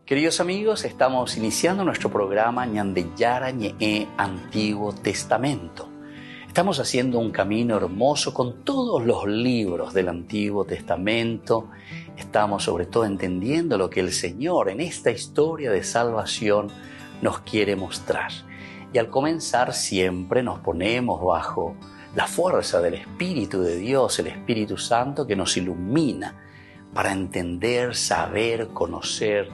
Queridos amigos, estamos iniciando nuestro programa Ñandeyara Ñe'e Antiguo Testamento. Estamos haciendo un camino hermoso con todos los libros del Antiguo Testamento. Estamos sobre todo entendiendo lo que el Señor en esta historia de salvación nos quiere mostrar. Y al comenzar siempre nos ponemos bajo la fuerza del Espíritu de Dios, el Espíritu Santo que nos ilumina para entender, saber, conocer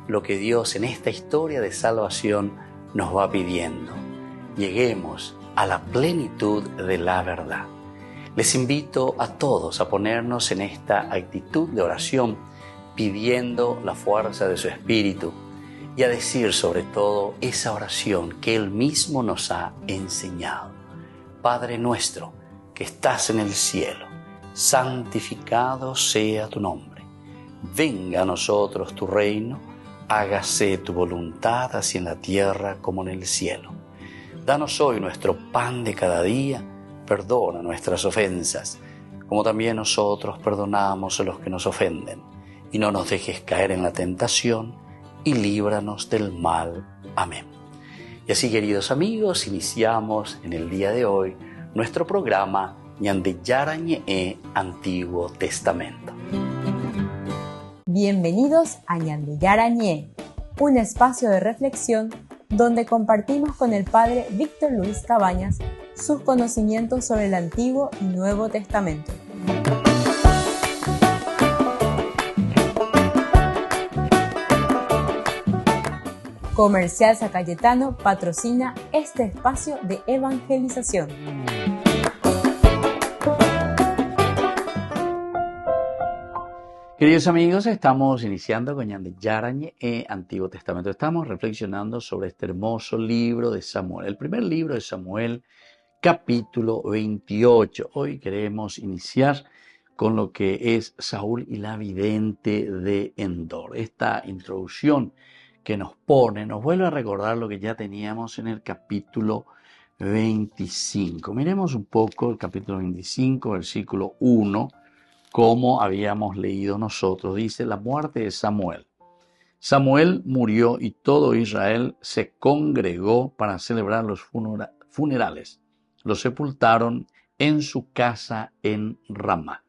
lo que Dios en esta historia de salvación nos va pidiendo. Lleguemos a la plenitud de la verdad. Les invito a todos a ponernos en esta actitud de oración, pidiendo la fuerza de su Espíritu y a decir sobre todo esa oración que Él mismo nos ha enseñado. Padre nuestro que estás en el cielo, santificado sea tu nombre. Venga a nosotros tu reino, hágase tu voluntad así en la tierra como en el cielo. Danos hoy nuestro pan de cada día, perdona nuestras ofensas, como también nosotros perdonamos a los que nos ofenden. Y no nos dejes caer en la tentación, y líbranos del mal. Amén. Y así, queridos amigos, iniciamos en el día de hoy nuestro programa Ñandeyara Ñe'e Antiguo Testamento. Bienvenidos a Ñandeyara Ñe'e, un espacio de reflexión donde compartimos con el Padre Víctor Luis Cabañas sus conocimientos sobre el Antiguo y Nuevo Testamento. Comercial San Cayetano patrocina este espacio de evangelización. Queridos amigos, estamos iniciando con Ñandeyara Ñe'e Antiguo Testamento. Estamos reflexionando sobre este hermoso libro de Samuel, el primer libro de Samuel, capítulo 28. Hoy queremos iniciar con lo que es Saúl y la vidente de Endor. Esta introducción que nos vuelve a recordar lo que ya teníamos en el capítulo 25. Miremos un poco el capítulo 25, versículo 1, como habíamos leído nosotros. Dice: la muerte de Samuel. Samuel murió y todo Israel se congregó para celebrar los funerales. Lo sepultaron en su casa en Ramá.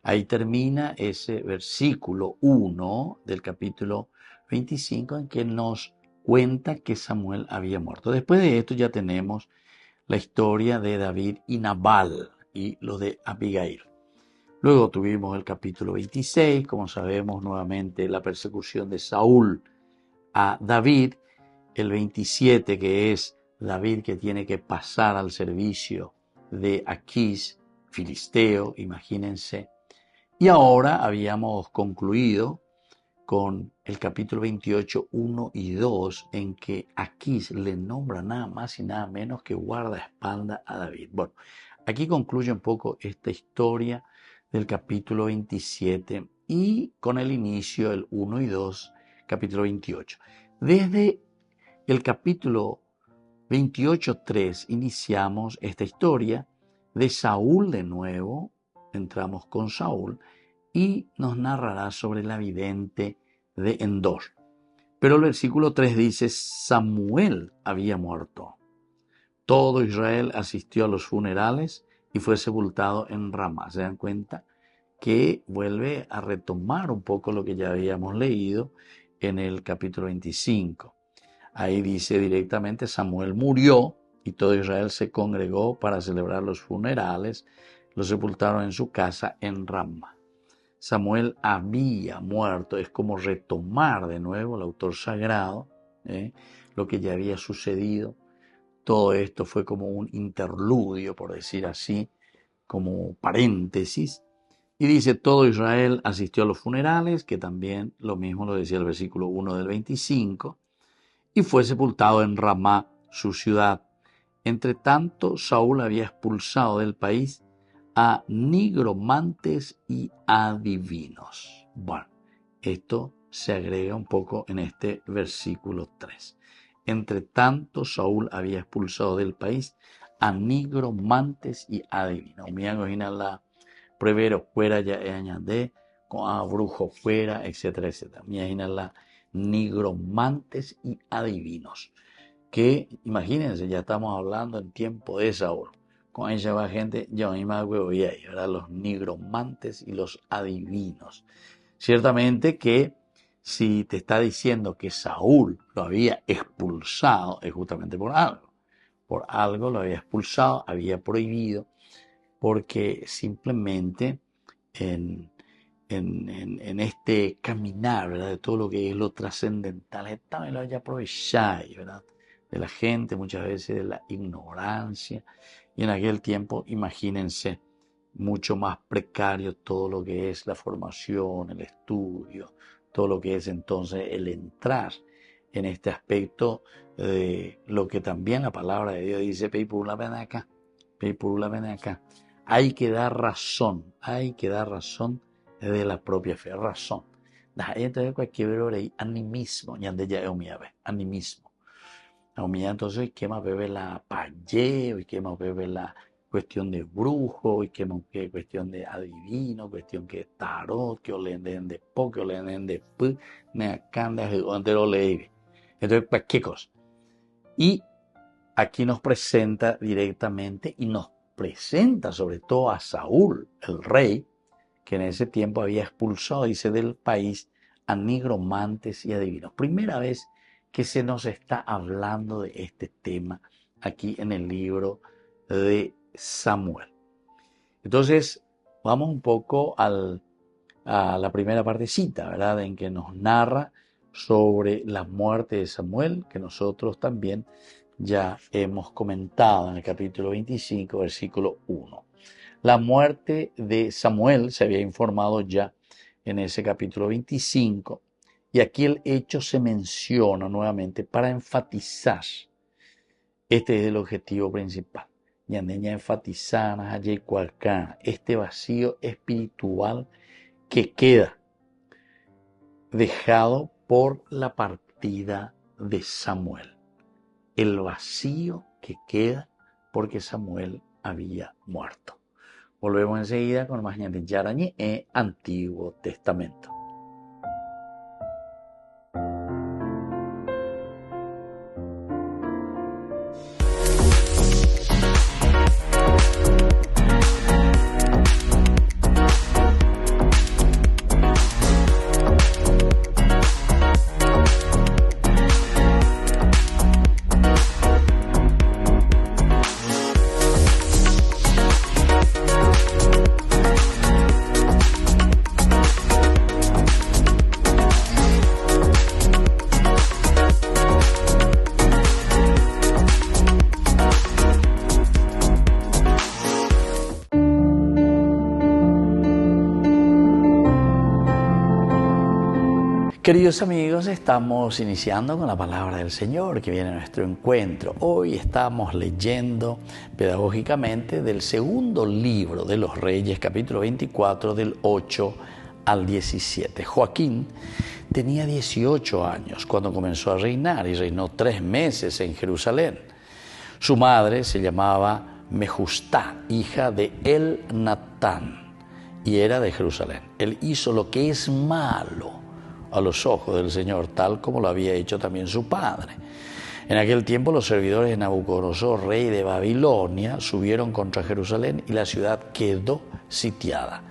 Ahí termina ese versículo 1 del capítulo 25 en que nos cuenta que Samuel había muerto. Después de esto ya tenemos la historia de David y Nabal y lo de Abigail. Luego tuvimos el capítulo 26, como sabemos, nuevamente la persecución de Saúl a David. El 27, que es David que tiene que pasar al servicio de Aquís, filisteo, imagínense. Y ahora habíamos concluido con el capítulo 28, 1 y 2, en que Aquís le nombra nada más y nada menos que guardaespaldas a David. Bueno, aquí concluye un poco esta historia del capítulo 27 y con el inicio, el 1 y 2, capítulo 28. Desde el capítulo 28, 3, iniciamos esta historia de Saúl de nuevo. Entramos con Saúl y nos narrará sobre la vidente de Endor. Pero el versículo 3 dice: Samuel había muerto. Todo Israel asistió a los funerales y fue sepultado en Ramá. ¿Se dan cuenta? Que vuelve a retomar un poco lo que ya habíamos leído en el capítulo 25. Ahí dice directamente: Samuel murió y todo Israel se congregó para celebrar los funerales. Lo sepultaron en su casa en Ramá. Samuel había muerto. Es como retomar de nuevo el autor sagrado, lo que ya había sucedido. Todo esto fue como un interludio, por decir así, como paréntesis. Y dice: todo Israel asistió a los funerales, que también lo mismo lo decía el versículo 1 del 25, y fue sepultado en Ramá, su ciudad. Entre tanto, Saúl había expulsado del país a nigromantes y adivinos. Bueno, esto se agrega un poco en este versículo 3. Entre tanto, Saúl había expulsado del país a nigromantes y adivinos. Me imagino la prevero fuera ya añade, con a brujo fuera, etcétera, etcétera. Me imagino la nigromantes y adivinos. Que imagínense, ya estamos hablando en tiempo de Saúl. Con ella va gente, yo misma voy ahí, ¿verdad? Los nigromantes y los adivinos. Ciertamente que si te está diciendo que Saúl lo había expulsado, es justamente por algo. Por algo lo había expulsado, había prohibido, porque simplemente en este caminar, ¿verdad? De todo lo que es lo trascendental, también lo haya aprovechado, ¿verdad? De la gente, muchas veces de la ignorancia. Y en aquel tiempo, imagínense, mucho más precario todo lo que es la formación, el estudio, todo lo que es entonces el entrar en este aspecto de lo que también la palabra de Dios dice, Peipurula ven acá, Peipurula ven acá. Hay que dar razón de la propia fe, razón. Entonces cualquier hora hay animismo, ya de ya animismo. Entonces, ¿qué más bebe la payeo? ¿Y qué más bebe la cuestión de brujo? ¿Y qué más cuestión de adivino? Cuestión que tarot, que olenden de po, que olenden de pu, ne acá, de lo leí. Entonces, ¿para qué cosa? Y aquí nos presenta directamente y nos presenta sobre todo a Saúl, el rey, que en ese tiempo había expulsado, dice, del país a nigromantes y adivinos. Primera vez que se nos está hablando de este tema aquí en el libro de Samuel. Entonces, vamos un poco a la primera partecita, ¿verdad? En que nos narra sobre la muerte de Samuel, que nosotros también ya hemos comentado en el capítulo 25, versículo 1. La muerte de Samuel se había informado ya en ese capítulo 25, y aquí el hecho se menciona nuevamente para enfatizar. Este es el objetivo principal. Yandeña enfatizar este vacío espiritual que queda dejado por la partida de Samuel. El vacío que queda porque Samuel había muerto. Volvemos enseguida con más de Yarañé en Antiguo Testamento. Queridos amigos, estamos iniciando con la palabra del Señor que viene a nuestro encuentro. Hoy estamos leyendo pedagógicamente del segundo libro de los Reyes, capítulo 24, del 8 al 17. Joaquín tenía 18 años cuando comenzó a reinar y reinó 3 meses en Jerusalén. Su madre se llamaba Mejustá, hija de El-Natán, y era de Jerusalén. Él hizo lo que es malo a los ojos del Señor, tal como lo había hecho también su padre. En aquel tiempo los servidores de Nabucodonosor, rey de Babilonia, subieron contra Jerusalén y la ciudad quedó sitiada.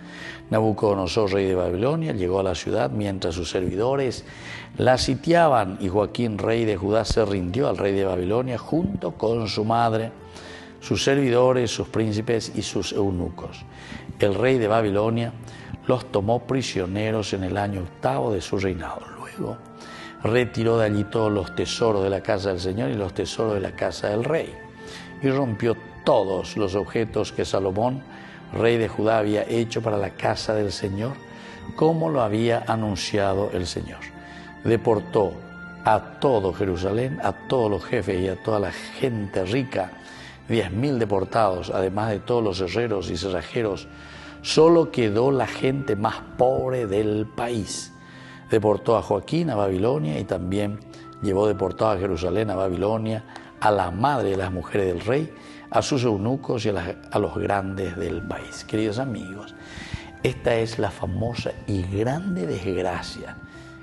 Nabucodonosor, rey de Babilonia, llegó a la ciudad mientras sus servidores la sitiaban, y Joaquín, rey de Judá, se rindió al rey de Babilonia junto con su madre, sus servidores, sus príncipes y sus eunucos. El rey de Babilonia los tomó prisioneros en el año 8 de su reinado. Luego retiró de allí todos los tesoros de la casa del Señor y los tesoros de la casa del rey, y rompió todos los objetos que Salomón, rey de Judá, había hecho para la casa del Señor, como lo había anunciado el Señor. Deportó a todo Jerusalén, a todos los jefes y a toda la gente rica, 10.000 deportados, además de todos los herreros y cerrajeros. Solo quedó la gente más pobre del país. Deportó a Joaquín a Babilonia y también llevó deportado a Jerusalén, a Babilonia, a la madre de las mujeres del rey, a sus eunucos y a los grandes del país. Queridos amigos, esta es la famosa y grande desgracia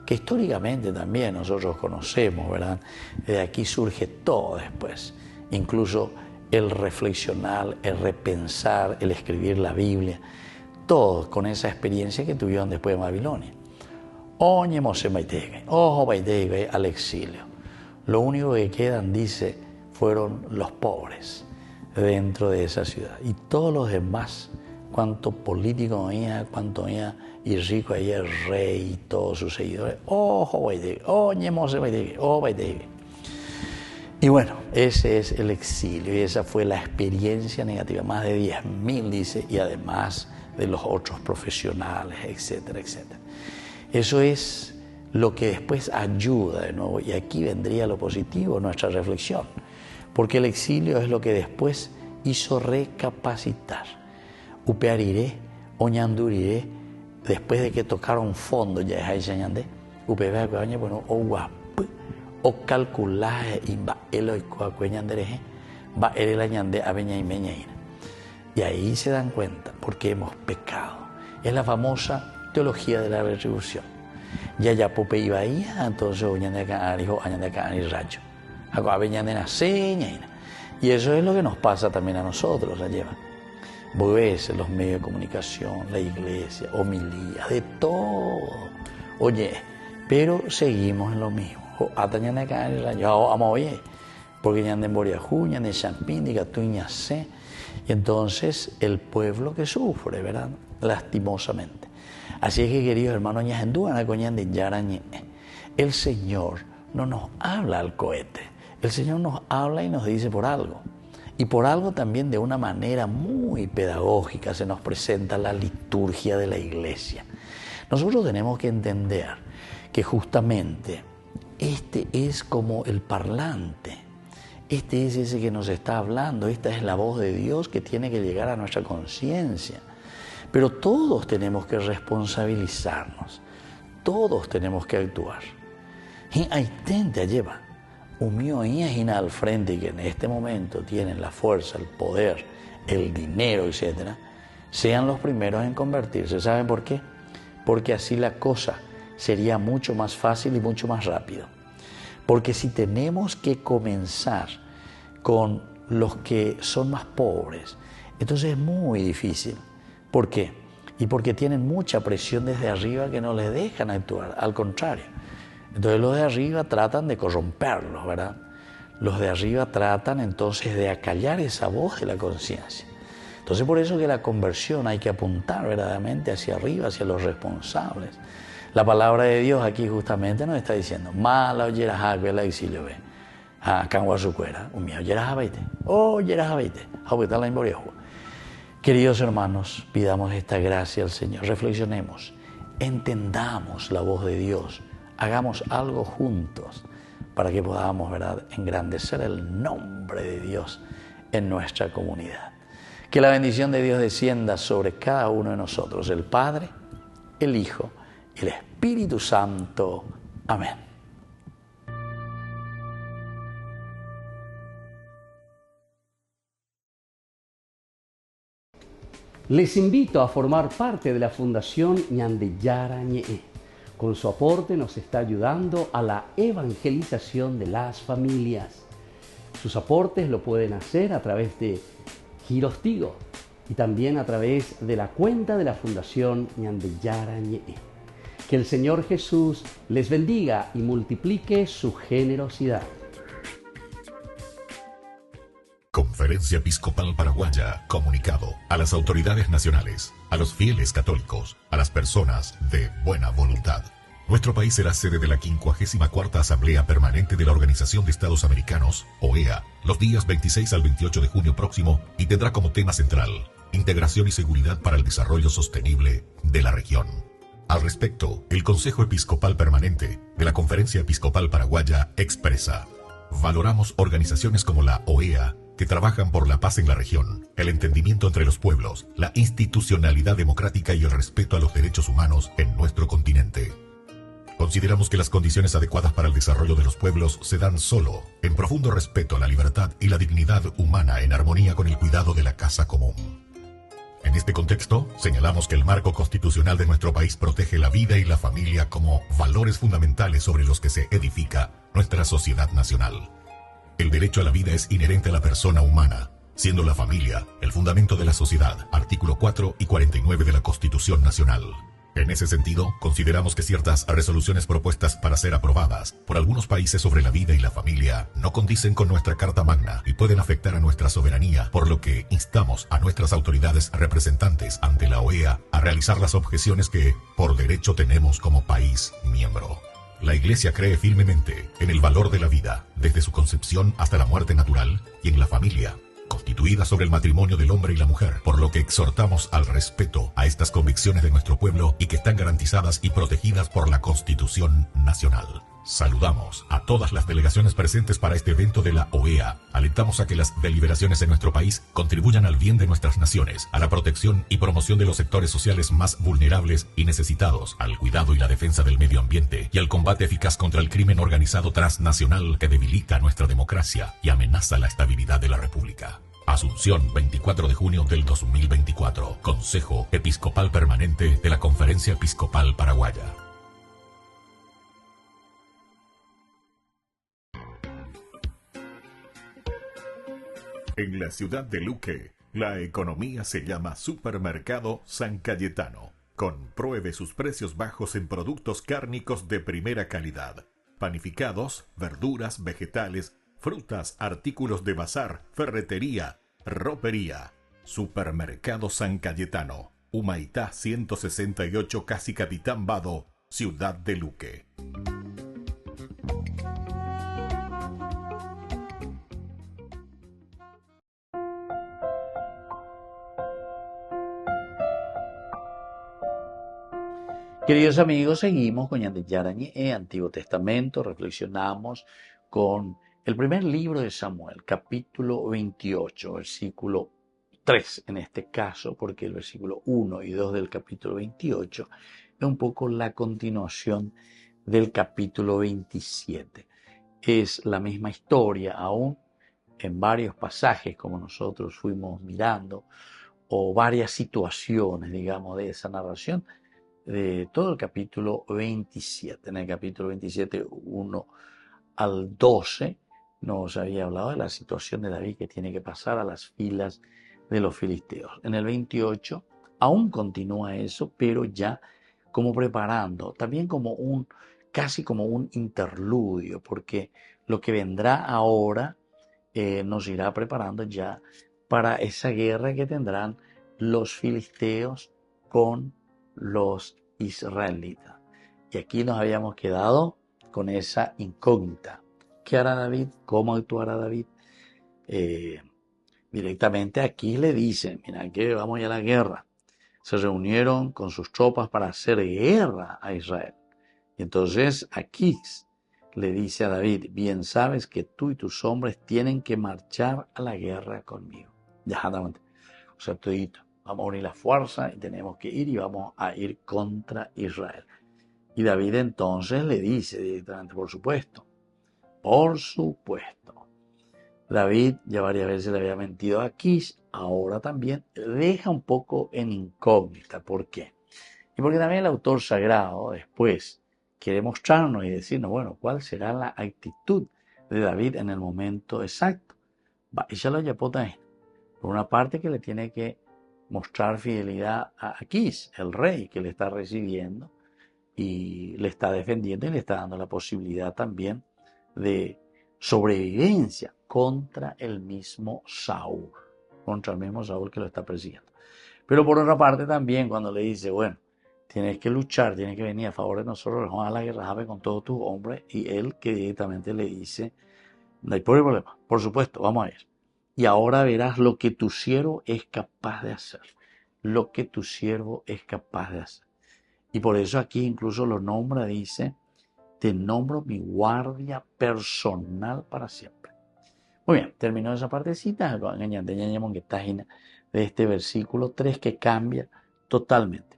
que históricamente también nosotros conocemos, ¿verdad? De aquí surge todo después, incluso el reflexionar, el repensar, el escribir la Biblia, todo con esa experiencia que tuvieron después de Babilonia. Oye, Moshe Baitege, ojo Baitege al exilio. Lo único que quedan, dice, fueron los pobres dentro de esa ciudad. Y todos los demás, cuánto político había, cuánto había y rico había, el rey y todos sus seguidores. Ojo Baitege, oye, Moshe Baitege, ojo Baitege. Y bueno, ese es el exilio y esa fue la experiencia negativa. Más de 10.000, dice, y además de los otros profesionales, etcétera, etcétera. Eso es lo que después ayuda de nuevo, y aquí vendría lo positivo, nuestra reflexión, porque el exilio es lo que después hizo recapacitar. Upeariré, oñanduriré, después de que tocaron fondo, ya es ahí señandé, upea que bueno, o guap, o calculaje, imba, eloicoacueñandereje, va el añande a veña y meñaína. Y ahí se dan cuenta, porque hemos pecado. Es la famosa teología de la retribución. Ya pope iba ahí, entonces y eso es lo que nos pasa también a nosotros, la llevan. Vos ves los medios de comunicación, la iglesia, homilía, de todo. Oye, pero seguimos en lo mismo. Porque ya anden Boriajú, ya anden Champín, diga tú sé. Y entonces el pueblo que sufre, ¿verdad? Lastimosamente. Así es que, queridos hermanos, el Señor no nos habla al cohete. El Señor nos habla y nos dice por algo. Y por algo también de una manera muy pedagógica se nos presenta la liturgia de la iglesia. Nosotros tenemos que entender que justamente este es como el parlante. Este es ese que nos está hablando. Esta es la voz de Dios que tiene que llegar a nuestra conciencia. Pero todos tenemos que responsabilizarnos, todos tenemos que actuar. Y hay gente lleva, humilde y al frente que en este momento tienen la fuerza, el poder, el dinero, etcétera, sean los primeros en convertirse. ¿Saben por qué? Porque así la cosa sería mucho más fácil y mucho más rápido. Porque si tenemos que comenzar con los que son más pobres, entonces es muy difícil. ¿Por qué? Y porque tienen mucha presión desde arriba que no les dejan actuar, al contrario. Entonces los de arriba tratan de corromperlos, ¿verdad? Los de arriba tratan entonces de acallar esa voz de la conciencia. Entonces por eso que la conversión hay que apuntar verdaderamente hacia arriba, hacia los responsables. La palabra de Dios aquí justamente nos está diciendo, mala oyeras a la exilio ve, a canguasucuera, umia oyeras a baite, oyeras a baite, a la inboriejo. Queridos hermanos, pidamos esta gracia al Señor, reflexionemos, entendamos la voz de Dios, hagamos algo juntos para que podamos, ¿verdad?, engrandecer el nombre de Dios en nuestra comunidad. Que la bendición de Dios descienda sobre cada uno de nosotros, el Padre, el Hijo y el Espíritu Santo. Amén. Les invito a formar parte de la Fundación Ñandeyara Ñe'e. Con su aporte nos está ayudando a la evangelización de las familias. Sus aportes lo pueden hacer a través de Giros Tigo y también a través de la cuenta de la Fundación Ñandeyara Ñe'e. Que el Señor Jesús les bendiga y multiplique su generosidad. Conferencia Episcopal Paraguaya, comunicado a las autoridades nacionales, a los fieles católicos, a las personas de buena voluntad. Nuestro país será sede de la 54ª Asamblea Permanente de la Organización de Estados Americanos, OEA, los días 26 al 28 de junio próximo y tendrá como tema central, integración y seguridad para el desarrollo sostenible de la región. Al respecto, el Consejo Episcopal Permanente de la Conferencia Episcopal Paraguaya expresa: valoramos organizaciones como la OEA, que trabajan por la paz en la región, el entendimiento entre los pueblos, la institucionalidad democrática y el respeto a los derechos humanos en nuestro continente. Consideramos que las condiciones adecuadas para el desarrollo de los pueblos se dan solo en profundo respeto a la libertad y la dignidad humana en armonía con el cuidado de la casa común. En En este contexto, señalamos que el marco constitucional de nuestro país protege la vida y la familia como valores fundamentales sobre los que se edifica nuestra sociedad nacional. El derecho a la vida es inherente a la persona humana, siendo la familia el fundamento de la sociedad, artículo 4 y 49 de la Constitución Nacional. En ese sentido, consideramos que ciertas resoluciones propuestas para ser aprobadas por algunos países sobre la vida y la familia no condicen con nuestra Carta Magna y pueden afectar a nuestra soberanía, por lo que instamos a nuestras autoridades representantes ante la OEA a realizar las objeciones que, por derecho, tenemos como país miembro. La Iglesia cree firmemente en el valor de la vida, desde su concepción hasta la muerte natural, y en la familia, constituida sobre el matrimonio del hombre y la mujer, por lo que exhortamos al respeto a estas convicciones de nuestro pueblo y que están garantizadas y protegidas por la Constitución Nacional. Saludamos a todas las delegaciones presentes para este evento de la OEA. Alentamos a que las deliberaciones en nuestro país contribuyan al bien de nuestras naciones, a la protección y promoción de los sectores sociales más vulnerables y necesitados, al cuidado y la defensa del medio ambiente y al combate eficaz contra el crimen organizado transnacional que debilita nuestra democracia y amenaza la estabilidad de la República. Asunción, 24 de junio del 2024. Consejo Episcopal Permanente de la Conferencia Episcopal Paraguaya. En la ciudad de Luque, la economía se llama Supermercado San Cayetano. Compruebe sus precios bajos en productos cárnicos de primera calidad. Panificados, verduras, vegetales, frutas, artículos de bazar, ferretería, ropería. Supermercado San Cayetano, Humaitá 168, Casi Capitán Vado, ciudad de Luque. Queridos amigos, seguimos con Ñande Yarañe, Antiguo Testamento, reflexionamos con el primer libro de Samuel, capítulo 28, versículo 3 en este caso, porque el versículo 1 y 2 del capítulo 28 es un poco la continuación del capítulo 27. Es la misma historia, aún en varios pasajes como nosotros fuimos mirando, o varias situaciones, digamos, de esa narración, de todo el capítulo 27. En el capítulo 27, 1 al 12, nos había hablado de la situación de David que tiene que pasar a las filas de los filisteos. En el 28 aún continúa eso, pero ya como preparando, también como casi como un interludio, porque lo que vendrá ahora nos irá preparando ya para esa guerra que tendrán los filisteos con los israelitas. Y aquí nos habíamos quedado con esa incógnita. ¿Qué hará David? ¿Cómo actuará David? Directamente aquí le dicen, mira que vamos ya a la guerra. Se reunieron con sus tropas para hacer guerra a Israel. Y entonces Aquís le dice a David, bien sabes que tú y tus hombres tienen que marchar a la guerra conmigo. Ya, o sea, todito. Vamos a unir la fuerza y tenemos que ir y vamos a ir contra Israel. Y David entonces le dice directamente, por supuesto. David ya varias veces le había mentido a Aquís, ahora también deja un poco en incógnita. ¿Por qué? Y porque también el autor sagrado después quiere mostrarnos y decirnos, bueno, cuál será la actitud de David en el momento exacto. Por una parte que le tiene que mostrar fidelidad a Aquís, el rey que le está recibiendo y le está defendiendo y le está dando la posibilidad también de sobrevivencia contra el mismo Saúl que lo está persiguiendo. Pero por otra parte también cuando le dice, bueno, tienes que luchar, tienes que venir a favor de nosotros, vamos a la guerra con todos tus hombres, y él que directamente le dice, no hay problema, por supuesto, vamos a ir. Y ahora verás lo que tu siervo es capaz de hacer. Lo que tu siervo es capaz de hacer. Y por eso aquí incluso lo nombra, dice, te nombro mi guardia personal para siempre. Muy bien, terminó esa partecita, de este versículo 3 que cambia totalmente.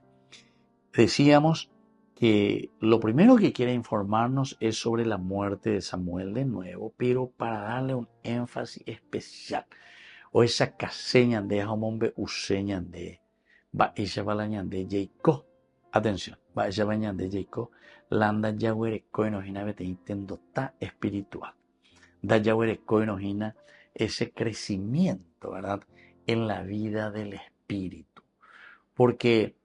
Decíamos que lo primero que quiere informarnos es sobre la muerte de Samuel de nuevo, pero para darle un énfasis especial. O esa caseña de hombre useñan de va ella va la ñande Jacob. Atención, va ella va ñande Jacob. Landa yahuere koinojina vete intendo ta espiritual. Da yahuere koinojina ese crecimiento, ¿verdad? En la vida del espíritu. Porque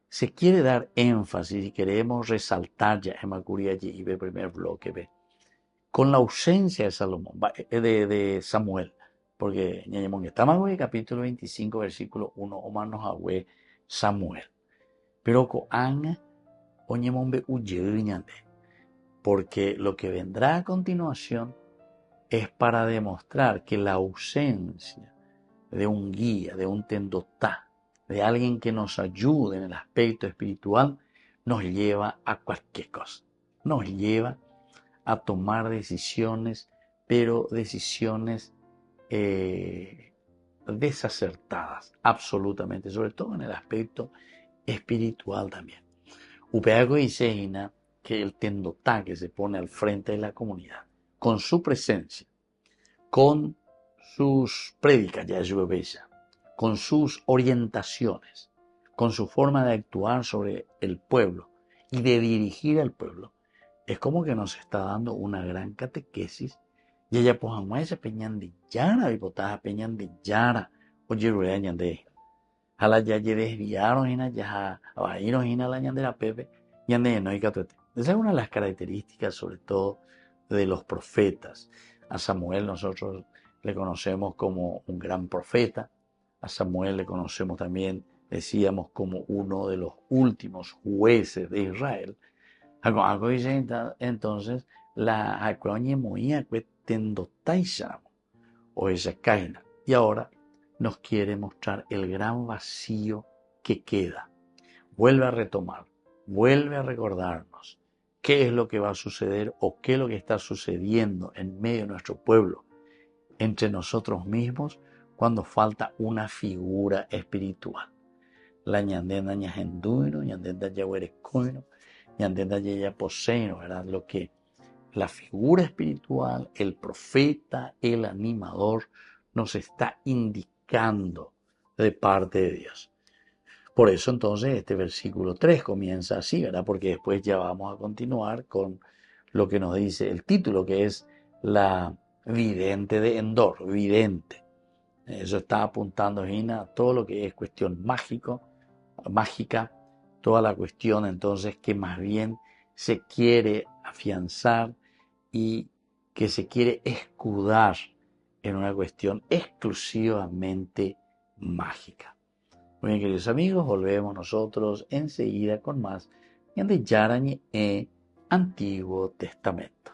se quiere dar énfasis y queremos resaltar ya en Macuria y ve primer bloque, ve, con la ausencia de Salomón, de Samuel, porque ñañemón estamos en capítulo 25, versículo 1, o más nos agüe Samuel. Pero con Ana, oñemón ve ñande, porque lo que vendrá a continuación es para demostrar que la ausencia de un guía, de un tendotá, de alguien que nos ayude en el aspecto espiritual, nos lleva a cualquier cosa. Nos lleva a tomar decisiones, pero decisiones desacertadas, absolutamente, sobre todo en el aspecto espiritual también. Upeago dice que el tendotá que se pone al frente de la comunidad, con su presencia, con sus prédicas, ya es bella, con sus orientaciones, con su forma de actuar sobre el pueblo y de dirigir al pueblo, es como que nos está dando una gran catequesis. Y ella pues esa peñan de yara, bipotaja peñan de yara, oye rueñan de a la ya desviaron ya a ir a la ñandera pepe ñande no hay catuete. Esa es una de las características sobre todo de los profetas. A Samuel nosotros le conocemos como un gran profeta. A Samuel le conocemos también, decíamos, como uno de los últimos jueces de Israel. Algo dice entonces, la acoñe moía que tendotaisamo, o esa caina. Y ahora nos quiere mostrar el gran vacío que queda. Vuelve a retomar, vuelve a recordarnos qué es lo que va a suceder o qué es lo que está sucediendo en medio de nuestro pueblo, entre nosotros mismos, cuando falta una figura espiritual. La ñandenda ñajenduino, ñandenda yahuerecoino, ñandenda yayaposeino, ¿verdad? Lo que la figura espiritual, el profeta, el animador, nos está indicando de parte de Dios. Por eso entonces este versículo 3 comienza así, ¿verdad? Porque después ya vamos a continuar con lo que nos dice el título, que es la vidente de Endor, vidente. Eso está apuntando Gina a todo lo que es cuestión mágica, toda la cuestión entonces que más bien se quiere afianzar y que se quiere escudar en una cuestión exclusivamente mágica. Muy bien, queridos amigos, volvemos nosotros enseguida con más de Yarañe Antiguo Testamento.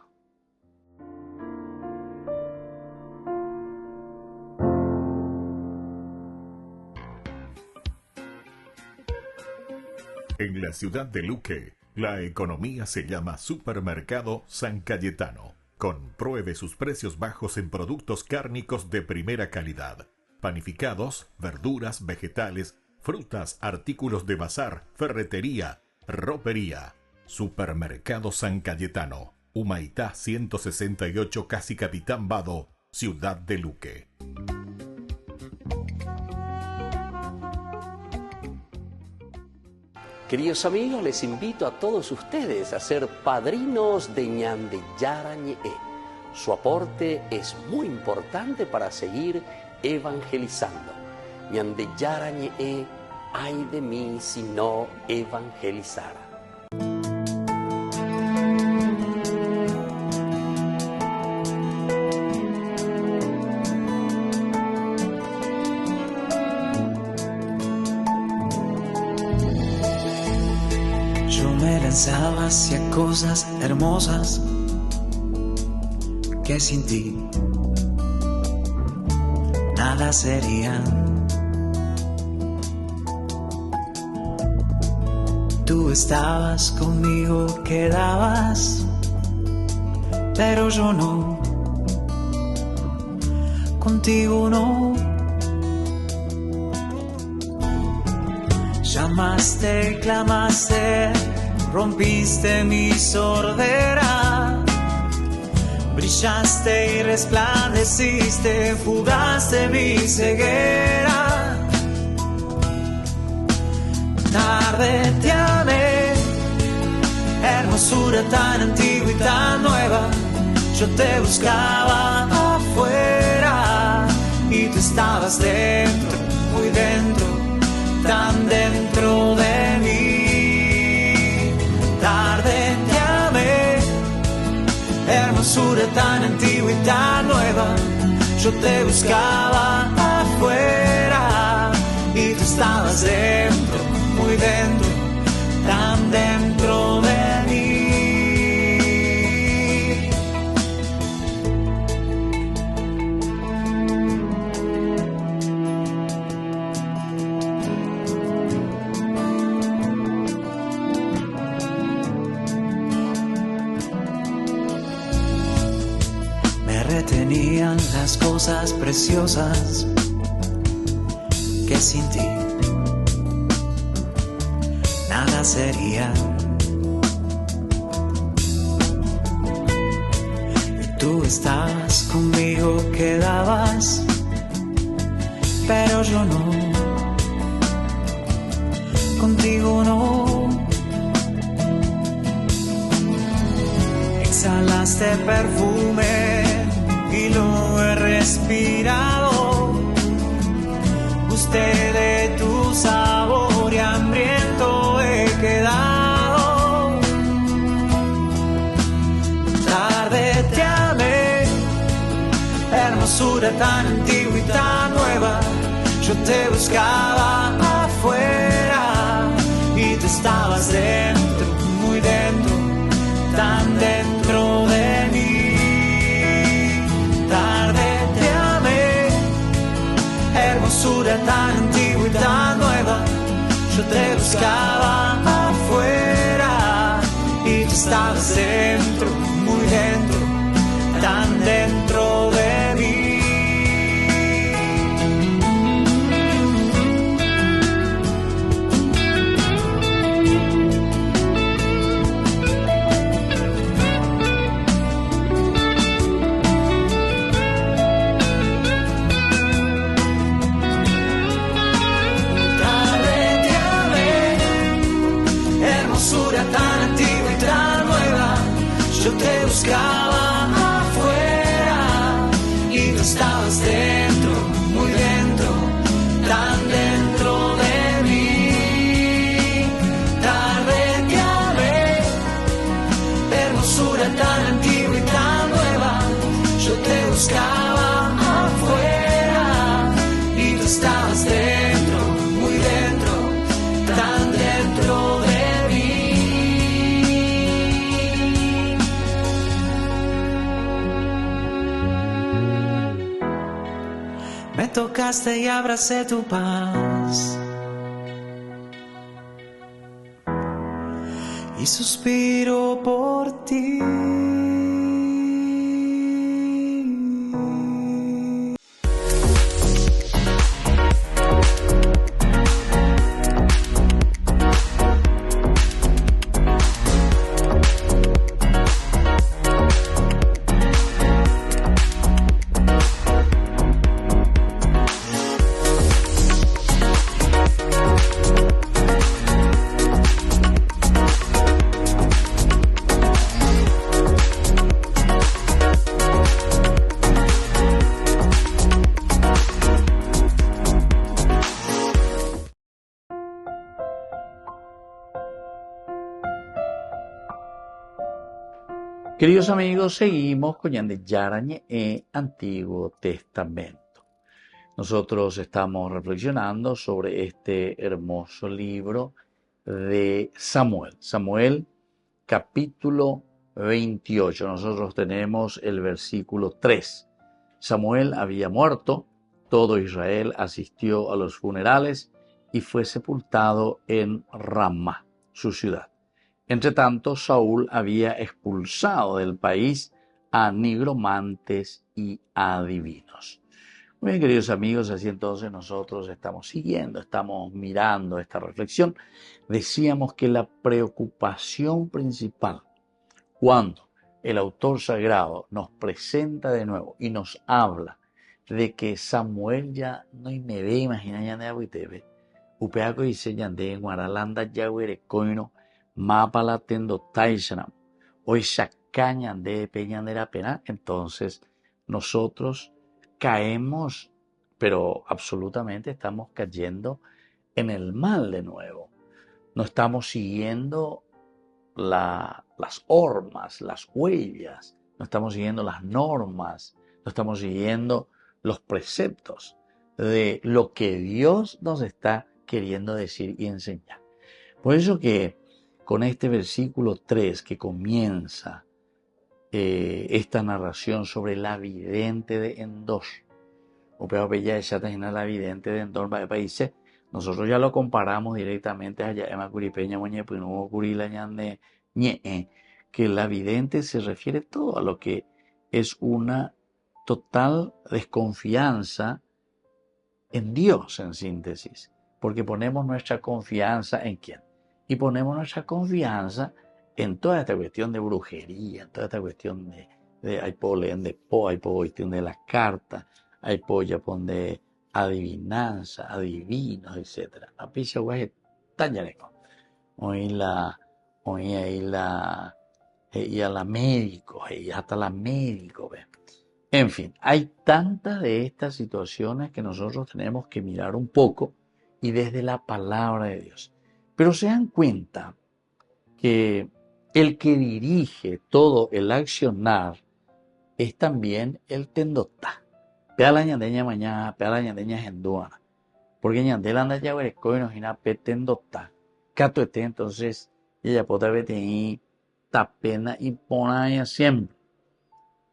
En la ciudad de Luque, la economía se llama Supermercado San Cayetano. Compruebe sus precios bajos en productos cárnicos de primera calidad. Panificados, verduras, vegetales, frutas, artículos de bazar, ferretería, ropería. Supermercado San Cayetano, Humaitá 168, Casi Capitán Vado, ciudad de Luque. Queridos amigos, les invito a todos ustedes a ser padrinos de Ñande Yarañe. Su aporte es muy importante para seguir evangelizando. Ñande Yarañe, ay de mí si no evangelizara. Pensaba hacia cosas hermosas que sin ti nada serían. Tú estabas conmigo, quedabas, pero yo no, contigo no. Llamaste, clamaste, rompiste mi sordera, brillaste y resplandeciste, fugaste mi ceguera. Tarde te amé, hermosura tan antigua y tan nueva. Yo te buscaba afuera y tú estabas dentro, muy dentro, tan dentro de mí. Tarde te amé, hermosura tan antigua y tan nueva. Yo te buscaba afuera y tú estabas dentro, muy dentro, tan dentro de mí. Me retenían las cosas preciosas que sin ti nada sería. Y tú estabas conmigo, quedabas, pero yo no, contigo no. Exhalaste perfume y lo he respirado. Gusté de tu sabor y hambriento he quedado. Tarde te amé, hermosura tan antigua y tan nueva. Yo te buscaba afuera y tú estabas dentro, muy dentro, tan dentro de mí. Tarde te amé, hermosura tan antigua y tan nueva. Yo te buscaba afuera y tú estabas dentro, muy dentro, tan dentro de mí. Tan antigua y tan nueva, yo te buscaba afuera y tú estabas dentro, muy dentro, tan dentro de mí. Tarde te amé, hermosura tan antigua y tan nueva, yo te buscaba afuera y tú estabas dentro, muy dentro, tan dentro de mí. Me tocaste y abracé tu paz y suspiro por ti. Queridos amigos, seguimos con Ñande Yarañe e Antiguo Testamento. Nosotros estamos reflexionando sobre este hermoso libro de Samuel. Samuel, capítulo 28. Nosotros tenemos el versículo 3. Samuel había muerto, todo Israel asistió a los funerales y fue sepultado en Ramá, su ciudad. Entre tanto, Saúl había expulsado del país a nigromantes y adivinos. Muy bien, queridos amigos, así entonces nosotros estamos mirando esta reflexión. Decíamos que la preocupación principal, cuando el autor sagrado nos presenta de nuevo y nos habla de que Samuel ya no me ve, imagina ya no Upeako dice yande guaralanda yaguere coino mapa la tendo taishanam. Hoy sacañan de peñandera pena. Entonces nosotros caemos, pero absolutamente estamos cayendo en el mal de nuevo. No estamos siguiendo las hormas, las huellas, no estamos siguiendo las normas, no estamos siguiendo los preceptos de lo que Dios nos está queriendo decir y enseñar. Por eso que con este versículo 3 que comienza esta narración sobre la vidente de Endor, o peor, ya la vidente de Endor, dice, nosotros ya lo comparamos directamente allá en Macuripeña, que la vidente se refiere todo a lo que es una total desconfianza en Dios, en síntesis, porque ponemos nuestra confianza en ¿quién? Y ponemos nuestra confianza en toda esta cuestión de brujería, en toda esta cuestión de hay polen de po, hay cuestión de la carta, hay polla de adivinanza, adivinos, etc. La picha guay tan yareco. Hoy ahí a la médico, y hasta la médico, ¿ve? En fin, hay tantas de estas situaciones que nosotros tenemos que mirar un poco y desde la palabra de Dios. Pero se dan cuenta que el que dirige todo el accionar es también el tendotá. Pea la ñandeña mañana, pea la ñandeña genduana. Porque ñandela anda ya huereco y nos ina pe tendotá. Cato entonces, ella puede ver ahí tapena y ponaya siempre.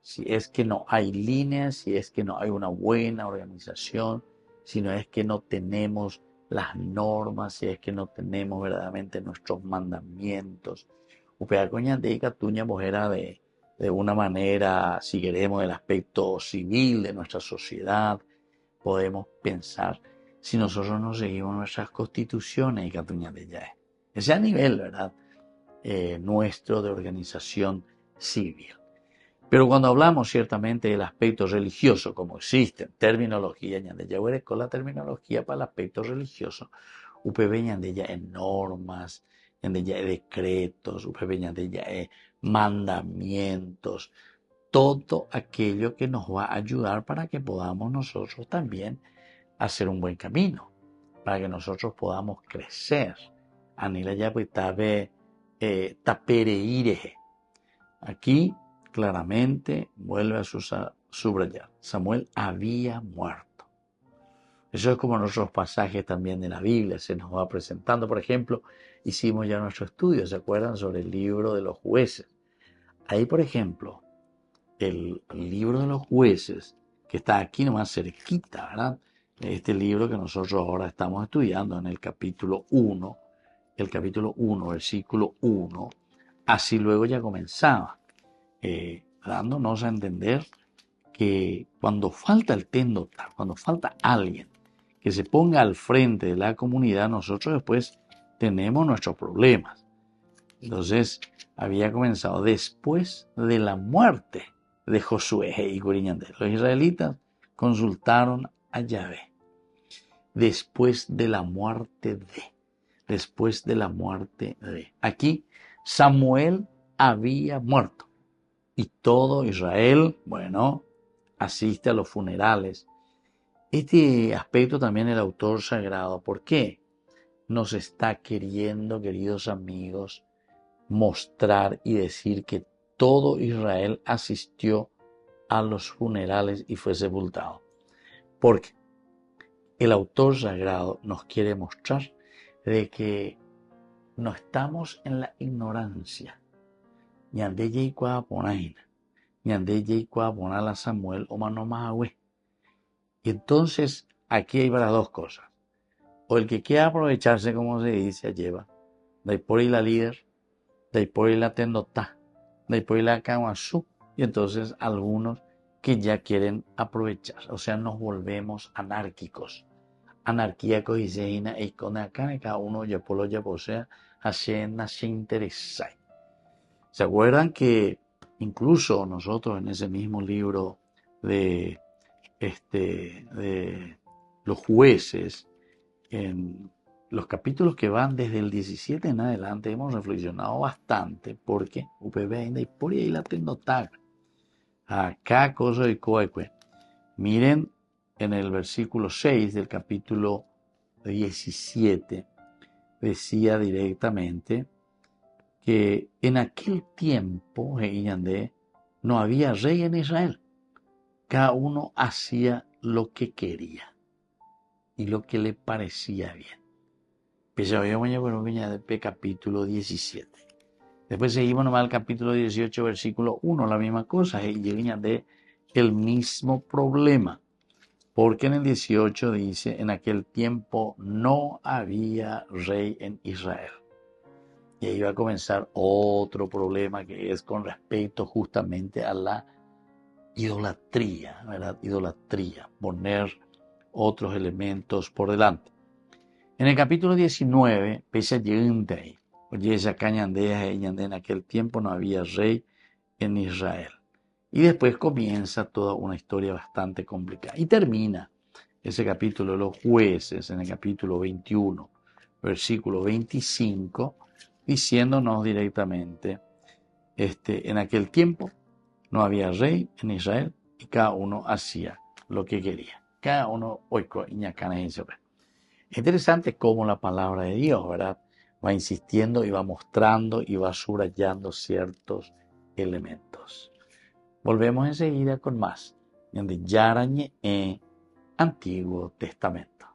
Si es que no hay líneas, si es que no hay una buena organización, si no es que no tenemos las normas, si es que no tenemos verdaderamente nuestros mandamientos. Upea coña de catuña mojera de una manera, si queremos, el aspecto civil de nuestra sociedad, podemos pensar si nosotros no seguimos nuestras constituciones y catuña de ya. Ese a nivel, ¿verdad? Nuestro de organización civil. Pero cuando hablamos ciertamente del aspecto religioso, como existe terminología, con la terminología para el aspecto religioso, UPB ya en normas, ya decretos, UPB ya mandamientos, todo aquello que nos va a ayudar para que podamos nosotros también hacer un buen camino, para que nosotros podamos crecer. Anila ya pues tapereire. Aquí claramente vuelve a subrayar. Samuel había muerto. Eso es como en otros pasajes también de la Biblia se nos va presentando. Por ejemplo, hicimos ya nuestro estudio, ¿se acuerdan? Sobre el libro de los jueces. Ahí, por ejemplo, el libro de los jueces, que está aquí nomás cerquita, ¿verdad? Este libro que nosotros ahora estamos estudiando en el capítulo 1, versículo 1, así luego ya comenzaba. Dándonos a entender que cuando falta el tendotá, cuando falta alguien que se ponga al frente de la comunidad, nosotros después tenemos nuestros problemas. Entonces, había comenzado después de la muerte de Josué y Guriñandé. Los israelitas consultaron a Yahvé. Después de la muerte de. Aquí, Samuel había muerto. Y todo Israel, asiste a los funerales. Este aspecto también el autor sagrado, ¿por qué? Nos está queriendo, queridos amigos, mostrar y decir que todo Israel asistió a los funerales y fue sepultado. Porque el autor sagrado nos quiere mostrar de que no estamos en la ignorancia. Ñande yikwa ponaina, ñande yikwa ponala Samuel o manomahue. Y entonces aquí hay para dos cosas. O el que quiera aprovecharse, como se dice, lleva. De por y la líder, de por y la tendotá, de por y la kawasu. Y entonces algunos que ya quieren aprovechar. O sea, nos volvemos anárquicos. Anarquía coiseína y con acá cada uno ya por lo ya posea, así se interesa. ¿Se acuerdan que incluso nosotros en ese mismo libro de los jueces, en los capítulos que van desde el 17 en adelante hemos reflexionado bastante porque UPB ainda y por ahí la notar. Acá cosa de coeque. Miren en el versículo 6 del capítulo 17 decía directamente que en aquel tiempo no había rey en Israel. Cada uno hacía lo que quería y lo que le parecía bien. Capítulo 17. Después seguimos nomás al capítulo 18, versículo 1, la misma cosa, y llegan de el mismo problema. Porque en el 18 dice, en aquel tiempo no había rey en Israel. Y ahí va a comenzar otro problema que es con respecto justamente a la idolatría, ¿verdad? Idolatría, poner otros elementos por delante. En el capítulo 19, pese a Yendrei, oye, esa cañandea en aquel tiempo no había rey en Israel. Y después comienza toda una historia bastante complicada. Y termina ese capítulo de los jueces en el capítulo 21, versículo 25, diciéndonos directamente, en aquel tiempo no había rey en Israel y cada uno hacía lo que quería. Cada uno, interesante cómo la palabra de Dios, ¿verdad? Va insistiendo y va mostrando y va subrayando ciertos elementos. Volvemos enseguida con más de Yarañe en Antiguo Testamento.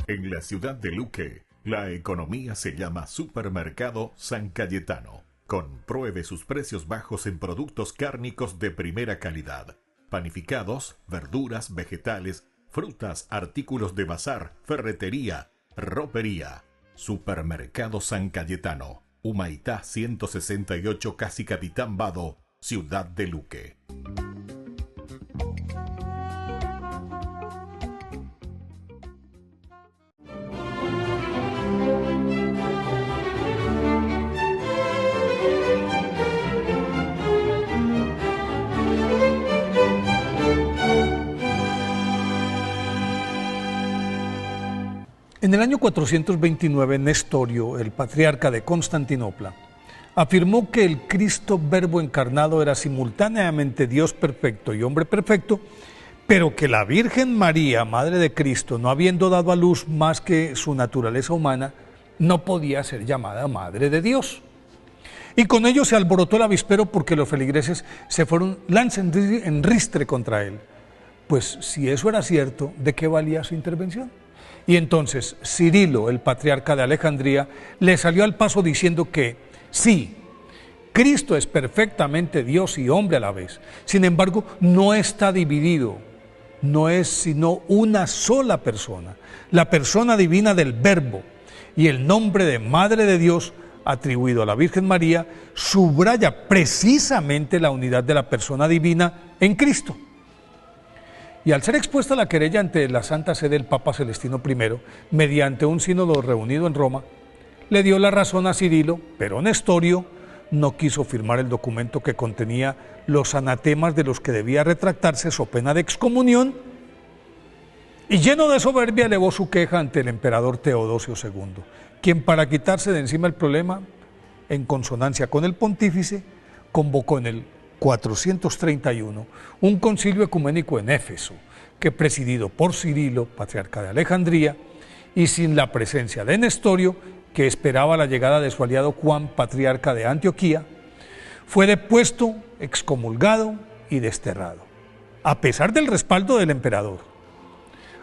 En la ciudad de Luque, la economía se llama Supermercado San Cayetano. Compruebe sus precios bajos en productos cárnicos de primera calidad. Panificados, verduras, vegetales, frutas, artículos de bazar, ferretería, ropería. Supermercado San Cayetano, Humaitá 168, Casi Capitán Vado, Ciudad de Luque. En el año 429, Nestorio, el patriarca de Constantinopla, afirmó que el Cristo Verbo encarnado era simultáneamente Dios perfecto y hombre perfecto, pero que la Virgen María, Madre de Cristo, no habiendo dado a luz más que su naturaleza humana, no podía ser llamada Madre de Dios. Y con ello se alborotó el avispero porque los feligreses se fueron lanza en ristre contra él. Pues si eso era cierto, ¿de qué valía su intervención? Y entonces Cirilo, el patriarca de Alejandría, le salió al paso diciendo que sí, Cristo es perfectamente Dios y hombre a la vez. Sin embargo, no está dividido, no es sino una sola persona, la persona divina del Verbo. Y el nombre de Madre de Dios, atribuido a la Virgen María, subraya precisamente la unidad de la persona divina en Cristo. Y al ser expuesta la querella ante la Santa Sede del Papa Celestino I, mediante un sínodo reunido en Roma, le dio la razón a Cirilo, pero Nestorio no quiso firmar el documento que contenía los anatemas de los que debía retractarse so pena de excomunión, y lleno de soberbia elevó su queja ante el emperador Teodosio II, quien para quitarse de encima el problema, en consonancia con el pontífice, convocó en el 431, un concilio ecuménico en Éfeso, que presidido por Cirilo, patriarca de Alejandría, y sin la presencia de Nestorio, que esperaba la llegada de su aliado Juan, patriarca de Antioquía, fue depuesto, excomulgado y desterrado, a pesar del respaldo del emperador.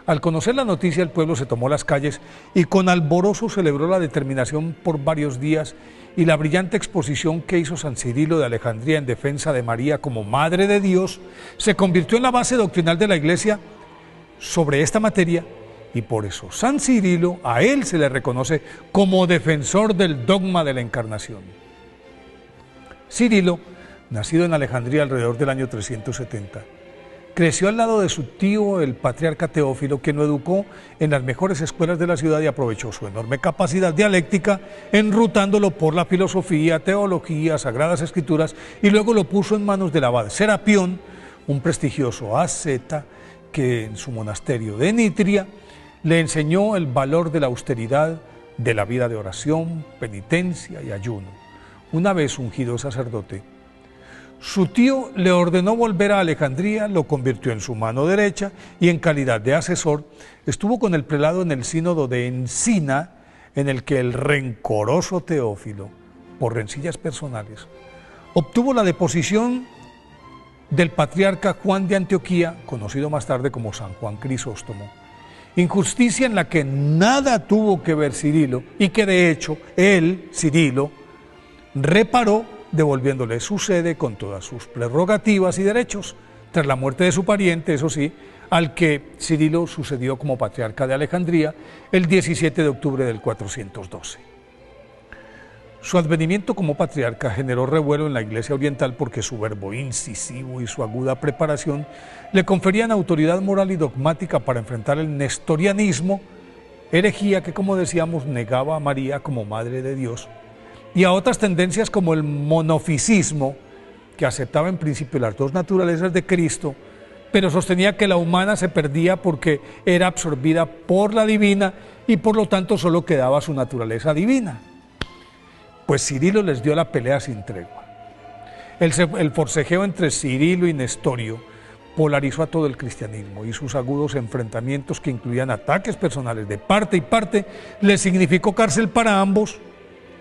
Al conocer la noticia, el pueblo se tomó las calles y con alborozo celebró la determinación por varios días y la brillante exposición que hizo San Cirilo de Alejandría en defensa de María como Madre de Dios se convirtió en la base doctrinal de la Iglesia sobre esta materia, y por eso San Cirilo, a él se le reconoce como defensor del dogma de la Encarnación. Cirilo, nacido en Alejandría alrededor del año 370, creció al lado de su tío, el patriarca Teófilo, quien lo educó en las mejores escuelas de la ciudad y aprovechó su enorme capacidad dialéctica, enrutándolo por la filosofía, teología, sagradas escrituras, y luego lo puso en manos del abad Serapión, un prestigioso asceta que en su monasterio de Nitria le enseñó el valor de la austeridad, de la vida de oración, penitencia y ayuno. Una vez ungido sacerdote, su tío le ordenó volver a Alejandría, lo convirtió en su mano derecha y en calidad de asesor estuvo con el prelado en el sínodo de Encina, en el que el rencoroso Teófilo, por rencillas personales, obtuvo la deposición del patriarca Juan de Antioquía, conocido más tarde como San Juan Crisóstomo. Injusticia en la que nada tuvo que ver Cirilo y que de hecho él, Cirilo, reparó devolviéndole su sede con todas sus prerrogativas y derechos, tras la muerte de su pariente, eso sí, al que Cirilo sucedió como patriarca de Alejandría el 17 de octubre del 412. Su advenimiento como patriarca generó revuelo en la Iglesia oriental porque su verbo incisivo y su aguda preparación le conferían autoridad moral y dogmática para enfrentar el nestorianismo, herejía que, como decíamos, negaba a María como Madre de Dios, y a otras tendencias como el monofisismo, que aceptaba en principio las dos naturalezas de Cristo, pero sostenía que la humana se perdía porque era absorbida por la divina y por lo tanto solo quedaba su naturaleza divina. Pues Cirilo les dio la pelea sin tregua. El forcejeo entre Cirilo y Nestorio polarizó a todo el cristianismo y sus agudos enfrentamientos, que incluían ataques personales de parte y parte, le significó cárcel para ambos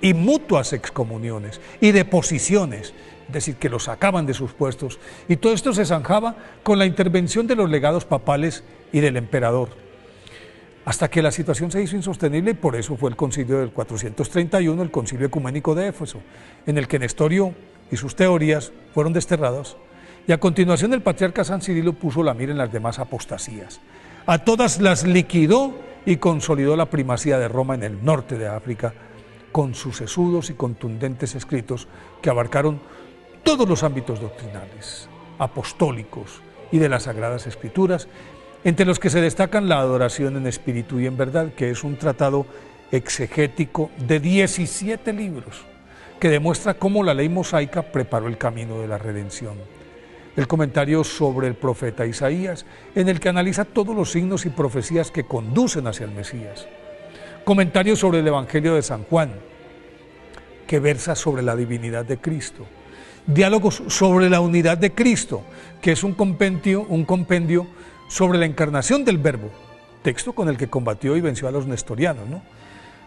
y mutuas excomuniones y deposiciones, es decir, que los sacaban de sus puestos, y todo esto se zanjaba con la intervención de los legados papales y del emperador, hasta que la situación se hizo insostenible, y por eso fue el concilio del 431, el concilio ecuménico de Éfeso, en el que Nestorio y sus teorías fueron desterrados, y a continuación el patriarca San Cirilo puso la mira en las demás apostasías. A todas las liquidó y consolidó la primacía de Roma en el norte de África, con sus sesudos y contundentes escritos que abarcaron todos los ámbitos doctrinales, apostólicos y de las Sagradas Escrituras, entre los que se destacan la adoración en espíritu y en verdad, que es un tratado exegético de 17 libros, que demuestra cómo la ley mosaica preparó el camino de la redención. El comentario sobre el profeta Isaías, en el que analiza todos los signos y profecías que conducen hacia el Mesías. Comentario sobre el Evangelio de San Juan, que versa sobre la divinidad de Cristo. Diálogos sobre la unidad de Cristo, que es un compendio sobre la encarnación del Verbo, texto con el que combatió y venció a los nestorianos, ¿no?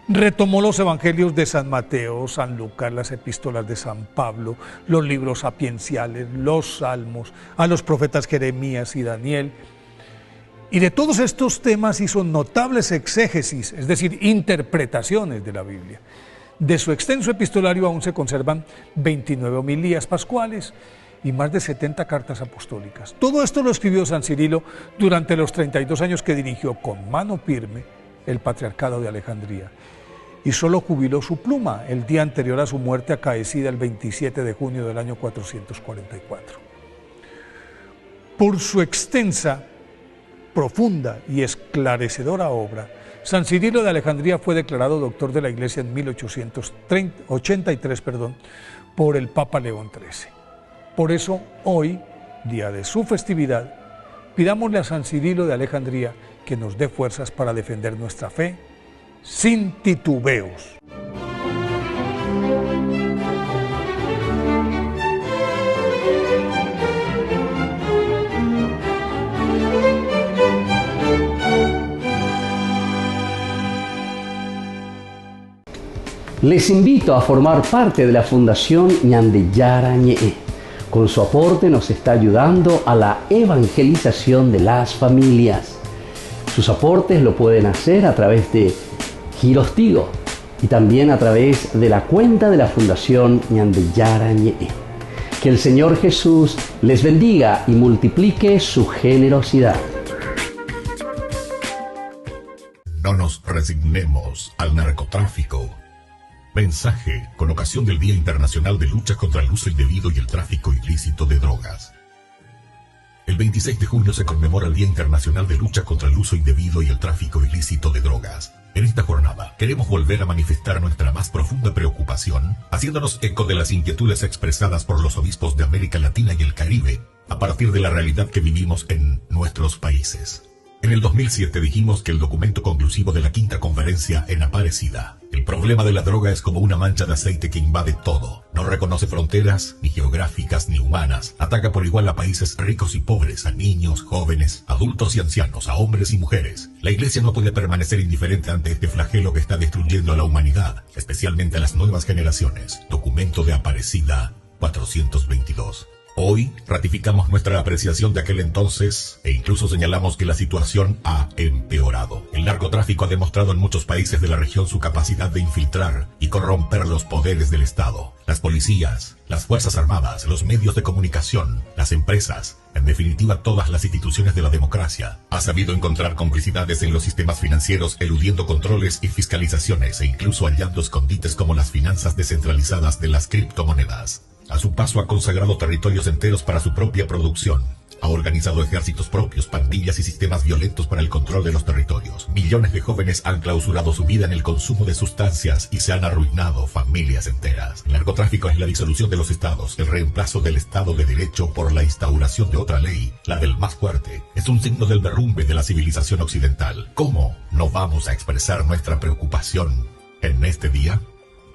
Retomó los evangelios de San Mateo, San Lucas, las epístolas de San Pablo, los libros sapienciales, los salmos, a los profetas Jeremías y Daniel. Y de todos estos temas hizo notables exégesis, es decir, interpretaciones de la Biblia. De su extenso epistolario aún se conservan 29 homilías pascuales y más de 70 cartas apostólicas. Todo esto lo escribió San Cirilo durante los 32 años que dirigió con mano firme el patriarcado de Alejandría, y solo jubiló su pluma el día anterior a su muerte, acaecida el 27 de junio del año 444. Por su extensa, profunda y esclarecedora obra, San Cirilo de Alejandría fue declarado doctor de la Iglesia en 1883 por el Papa León XIII. Por eso, hoy, día de su festividad, pidámosle a San Cirilo de Alejandría que nos dé fuerzas para defender nuestra fe sin titubeos. Les invito a formar parte de la Fundación Ñande Yarañe. Con su aporte nos está ayudando a la evangelización de las familias. Sus aportes lo pueden hacer a través de Giros Tigo y también a través de la cuenta de la Fundación Ñande Yarañe. Que el Señor Jesús les bendiga y multiplique su generosidad. No nos resignemos al narcotráfico. Mensaje con ocasión del Día Internacional de Lucha contra el Uso Indebido y el Tráfico Ilícito de Drogas. El 26 de junio se conmemora el Día Internacional de Lucha contra el Uso Indebido y el Tráfico Ilícito de Drogas. En esta jornada queremos volver a manifestar nuestra más profunda preocupación, haciéndonos eco de las inquietudes expresadas por los obispos de América Latina y el Caribe, a partir de la realidad que vivimos en nuestros países. En el 2007 dijimos que el documento conclusivo de la Quinta Conferencia en Aparecida: el problema de la droga es como una mancha de aceite que invade todo. No reconoce fronteras, ni geográficas ni humanas. Ataca por igual a países ricos y pobres, a niños, jóvenes, adultos y ancianos, a hombres y mujeres. La Iglesia no puede permanecer indiferente ante este flagelo que está destruyendo a la humanidad, especialmente a las nuevas generaciones. Documento de Aparecida 422. Hoy ratificamos nuestra apreciación de aquel entonces e incluso señalamos que la situación ha empeorado. El narcotráfico ha demostrado en muchos países de la región su capacidad de infiltrar y corromper los poderes del Estado. Las policías, las fuerzas armadas, los medios de comunicación, las empresas, en definitiva todas las instituciones de la democracia, ha sabido encontrar complicidades en los sistemas financieros, eludiendo controles y fiscalizaciones e incluso hallando escondites como las finanzas descentralizadas de las criptomonedas. A su paso ha consagrado territorios enteros para su propia producción. Ha organizado ejércitos propios, pandillas y sistemas violentos para el control de los territorios. Millones de jóvenes han clausurado su vida en el consumo de sustancias y se han arruinado familias enteras. El narcotráfico es la disolución de los estados, el reemplazo del Estado de Derecho por la instauración de otra ley, la del más fuerte. Es un signo del derrumbe de la civilización occidental. ¿Cómo no vamos a expresar nuestra preocupación en este día?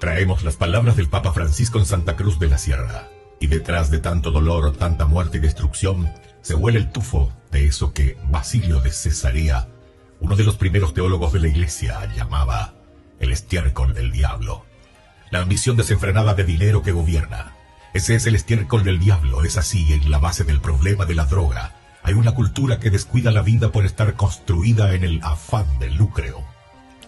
Traemos las palabras del Papa Francisco en Santa Cruz de la Sierra. Y detrás de tanto dolor, tanta muerte y destrucción, se huele el tufo de eso que Basilio de Cesarea, uno de los primeros teólogos de la Iglesia, llamaba el estiércol del diablo. La ambición desenfrenada de dinero que gobierna. Ese es el estiércol del diablo. Es así en la base del problema de la droga. Hay una cultura que descuida la vida por estar construida en el afán del lucro.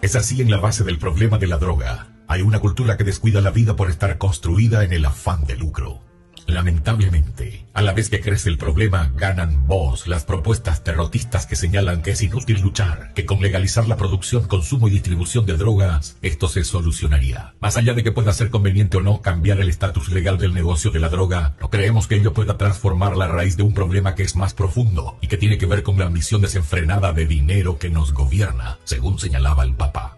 Es así en la base del problema de la droga. Hay una cultura que descuida la vida por estar construida en el afán de lucro. Lamentablemente, a la vez que crece el problema, ganan voz las propuestas derrotistas que señalan que es inútil luchar, que con legalizar la producción, consumo y distribución de drogas, esto se solucionaría. Más allá de que pueda ser conveniente o no cambiar el estatus legal del negocio de la droga, no creemos que ello pueda transformar la raíz de un problema que es más profundo y que tiene que ver con la ambición desenfrenada de dinero que nos gobierna, según señalaba el Papa.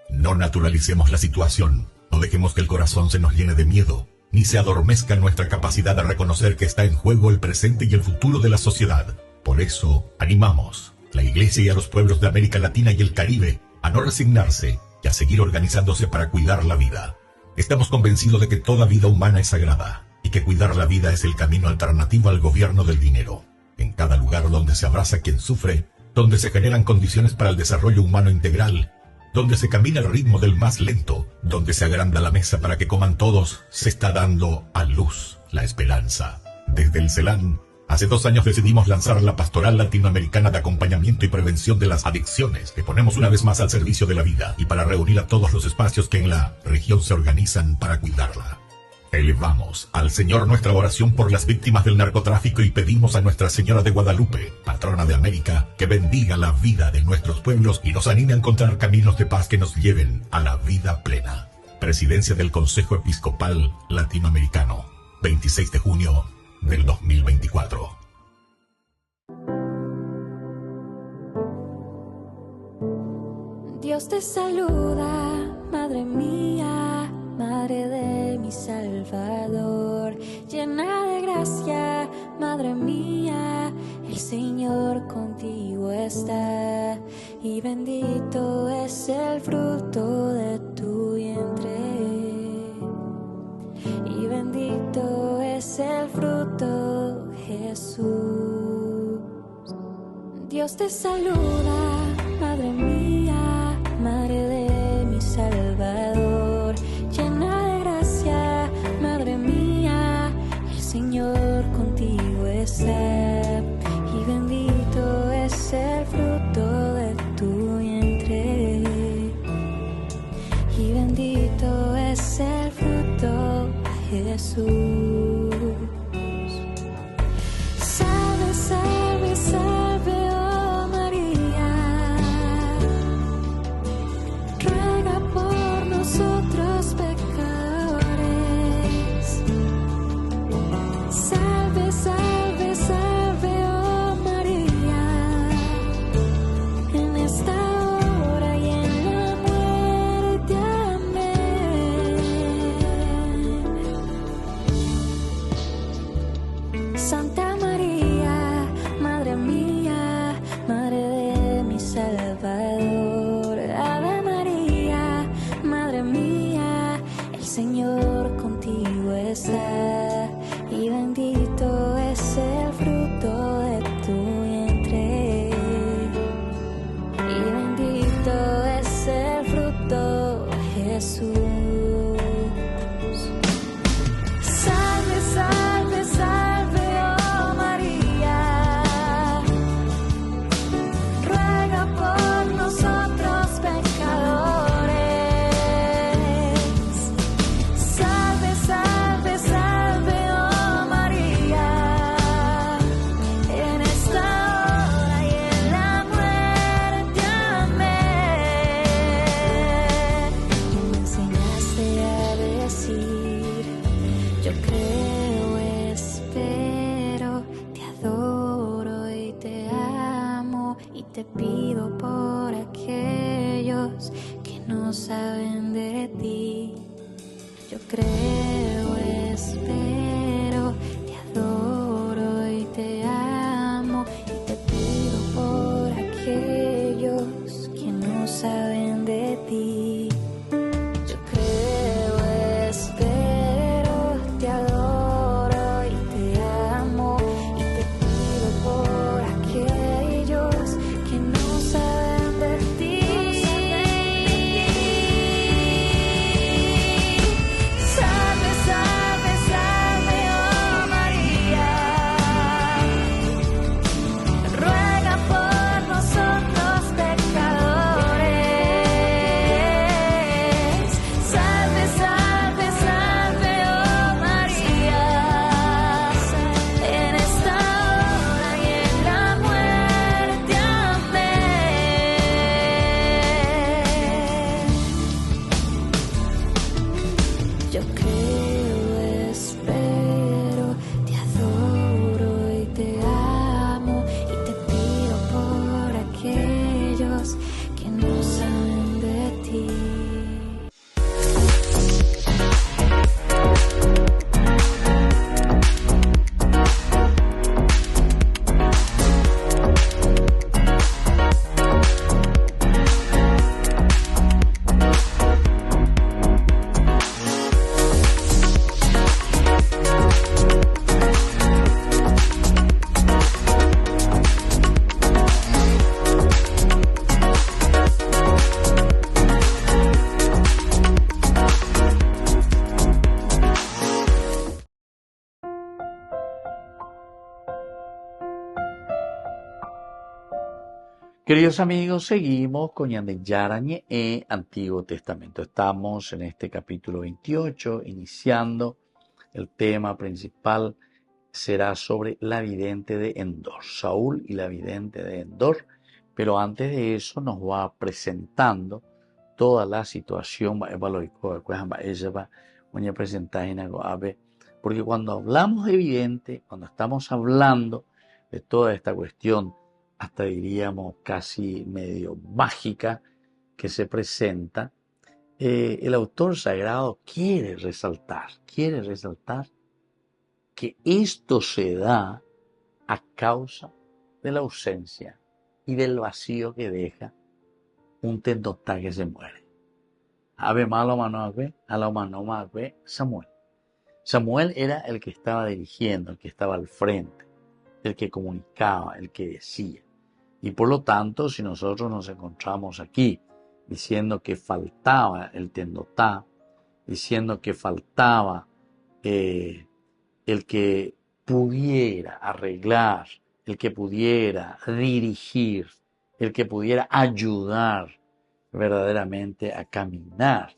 No naturalicemos la situación, no dejemos que el corazón se nos llene de miedo, ni se adormezca nuestra capacidad de reconocer que está en juego el presente y el futuro de la sociedad. Por eso, animamos a la Iglesia y a los pueblos de América Latina y el Caribe a no resignarse y a seguir organizándose para cuidar la vida. Estamos convencidos de que toda vida humana es sagrada y que cuidar la vida es el camino alternativo al gobierno del dinero. En cada lugar donde se abraza a quien sufre, donde se generan condiciones para el desarrollo humano integral, donde se camina al ritmo del más lento, donde se agranda la mesa para que coman todos, se está dando a luz la esperanza. Desde el CELAN, hace 2 años decidimos lanzar la Pastoral Latinoamericana de Acompañamiento y Prevención de las Adicciones, que ponemos una vez más al servicio de la vida y para reunir a todos los espacios que en la región se organizan para cuidarla. Elevamos al Señor nuestra oración por las víctimas del narcotráfico y pedimos a Nuestra Señora de Guadalupe, patrona de América, que bendiga la vida de nuestros pueblos y nos anime a encontrar caminos de paz que nos lleven a la vida plena. Presidencia del Consejo Episcopal Latinoamericano, 26 de junio del 2024. Dios te saluda, Madre mía, Madre de mi Salvador, llena de gracia, Madre mía, el Señor contigo está, y bendito es el fruto de tu vientre, y bendito es el fruto, Jesús. Dios te saluda, Madre mía, Madre de mi Salvador, llena de gracia, Madre mía, el Señor contigo está, y bendito es el fruto de tu vientre, y bendito es el fruto, Jesús. Salve, salve, salve, oh María, ruega por nosotros pecadores. Salve, salve, salve, oh Jesús. Salve, salve, salve, oh María, ruega por nosotros pecadores. Salve, salve, salve, oh María, en esta hora y en la muerte, amén. Y me enseñaste a decir: yo creo, espero, te adoro y te amo, y te pido por aquellos que no saben de ti. Yo creo, espero, te adoro y te amo, y te pido por aquellos que no saben de ti. Yo creo, espero, te adoro y te amo, y te pido por aquellos que no saben de ti. Salve, salve, salve, oh María, ruega por nosotros pecadores. Salve, salve, salve, oh María, en esta hora y en la muerte, amén. Yo creo, espero, te adoro y te amo, y te pido por aquellos que no saben de ti. Queridos amigos, seguimos con Yarañe e Antiguo Testamento. Estamos en este capítulo 28, iniciando el tema principal será sobre la vidente de Endor, Saúl y la vidente de Endor, pero antes de eso nos va presentando toda la situación, porque cuando hablamos de vidente, cuando estamos hablando de toda esta cuestión, hasta diríamos casi medio mágica que se presenta, el autor sagrado quiere resaltar que esto se da a causa de la ausencia y del vacío que deja un tendotá que se muere. Ave malo manoaque, a la manoaque, Samuel. Samuel era el que estaba dirigiendo, el que estaba al frente, el que comunicaba, el que decía. Y por lo tanto, si nosotros nos encontramos aquí diciendo que faltaba el tendotá, diciendo que faltaba el que pudiera arreglar, el que pudiera dirigir, el que pudiera ayudar verdaderamente a caminar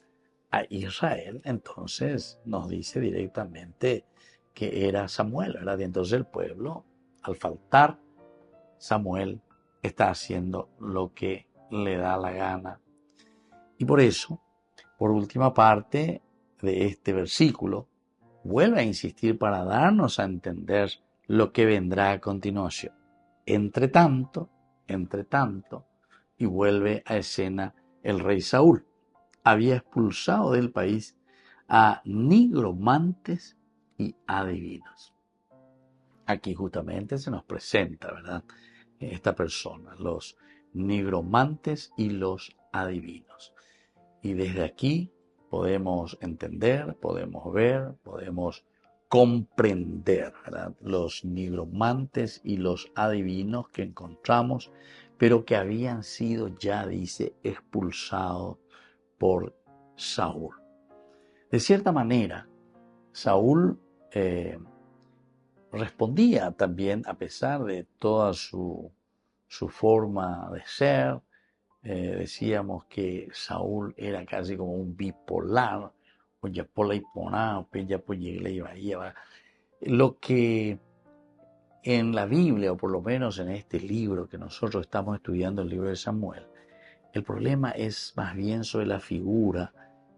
a Israel, entonces nos dice directamente que era Samuel, ¿verdad? Y entonces el pueblo, al faltar, Samuel está haciendo lo que le da la gana. Y por eso, por última parte de este versículo, vuelve a insistir para darnos a entender lo que vendrá a continuación. Entre tanto, y vuelve a escena el rey Saúl. Había expulsado del país a nigromantes y adivinos. Aquí justamente se nos presenta, ¿verdad?, esta persona, los nigromantes y los adivinos. Y desde aquí podemos entender, podemos ver, podemos comprender, ¿verdad?, los nigromantes y los adivinos que encontramos, pero que habían sido ya, dice, expulsados por Saúl. De cierta manera, Saúl respondía también, a pesar de toda su forma de ser. Decíamos que Saúl era casi como un bipolar, lo que en la Biblia, o por lo menos en este libro que nosotros estamos estudiando, el libro de Samuel, el problema es más bien sobre la figura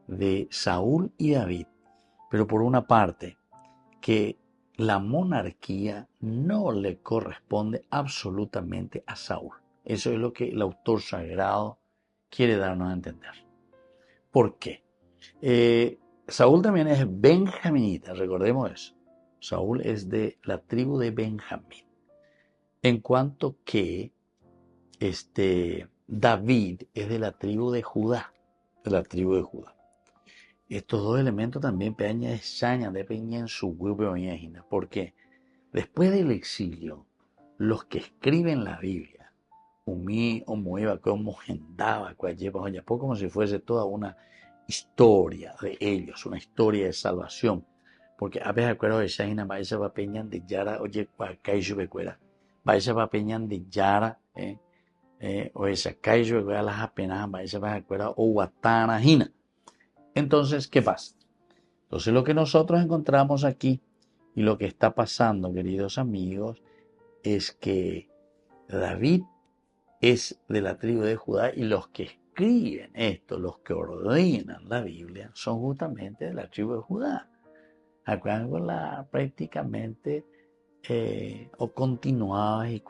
de Saúl y David, pero por una parte, que la monarquía no le corresponde absolutamente a Saúl. Eso es lo que el autor sagrado quiere darnos a entender. ¿Por qué? Saúl también es benjaminita, recordemos eso. Saúl es de la tribu de Benjamín. En cuanto que David es de la tribu de Judá. Estos dos elementos también peña de saña de peña en su huevo peña, porque después del exilio, los que escriben la Biblia, umí o mueva como gendaba, como si fuese toda una historia de ellos, una historia de salvación, porque a veces acuerdo de saña vaya va peña de yara oye cuacaisu becuera, vaya va peña de yara o esa caisu becuera las apenas vaya va acuerdo o guatana jina. Entonces, ¿qué pasa? Entonces, lo que nosotros encontramos aquí y lo que está pasando, queridos amigos, es que David es de la tribu de Judá y los que escriben esto, los que ordenan la Biblia, son justamente de la tribu de Judá. Acuérdense prácticamente o continuadas y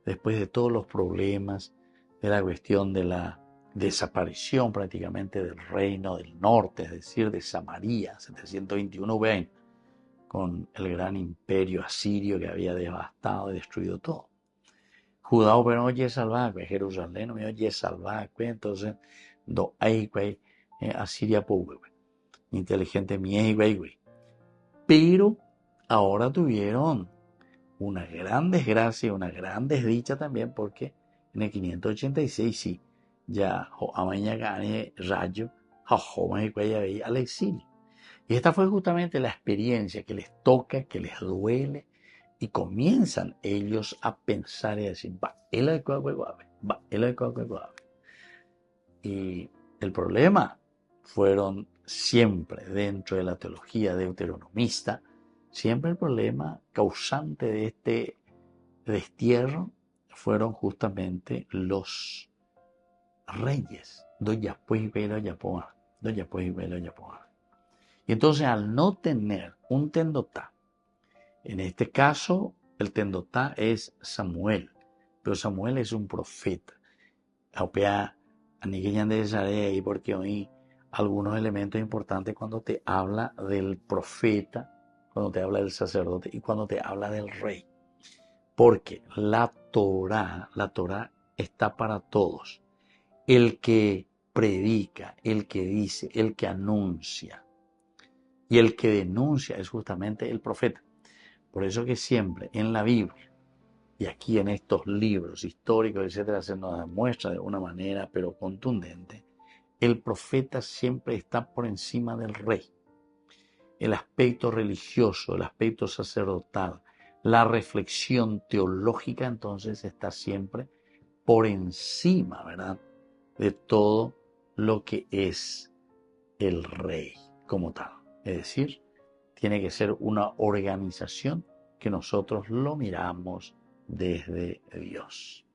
después de todos los problemas de la cuestión de la desaparición prácticamente del reino del norte, es decir, de Samaria, 721 con el gran imperio asirio que había devastado y destruido todo. Judá pero oye salvaje, Jerusalén oye salvaje, entonces do hay Asiria pobre, inteligente güey. Pero ahora tuvieron una gran desgracia, una gran desdicha también, porque en el 586 sí, ya amaña gane rayo, joven y al exilio. Y esta fue justamente la experiencia que les toca, que les duele, y comienzan ellos a pensar y a decir, y el problema fueron siempre dentro de la teología deuteronomista, siempre el problema causante de este destierro fueron justamente los reyes, y entonces al no tener un tendotá, en este caso el tendotá es Samuel, pero Samuel es un profeta, porque hoy algunos elementos importantes cuando te habla del profeta, cuando te habla del sacerdote y cuando te habla del rey, porque la Torá está para todos. El que predica, el que dice, el que anuncia y el que denuncia es justamente el profeta. Por eso que siempre en la Biblia y aquí en estos libros históricos, etcétera, se nos demuestra de una manera pero contundente, el profeta siempre está por encima del rey. El aspecto religioso, el aspecto sacerdotal, la reflexión teológica entonces está siempre por encima, ¿verdad?, de todo lo que es el rey como tal. Es decir, tiene que ser una organización que nosotros lo miramos desde Dios.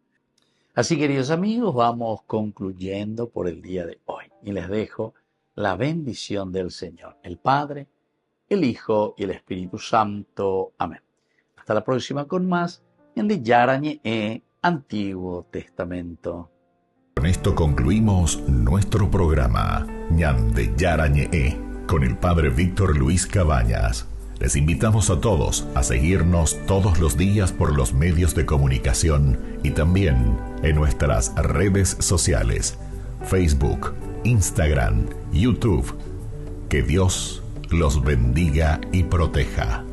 Así, queridos amigos, vamos concluyendo por el día de hoy y les dejo la bendición del Señor, el Padre, el Hijo y el Espíritu Santo. Amén. Hasta la próxima con más en de Yarañe Antiguo Testamento. Con esto concluimos nuestro programa Ñande Yarañe con el Padre Víctor Luis Cabañas. Les invitamos a todos a seguirnos todos los días por los medios de comunicación y también en nuestras redes sociales, Facebook, Instagram, YouTube. Que Dios los bendiga y proteja.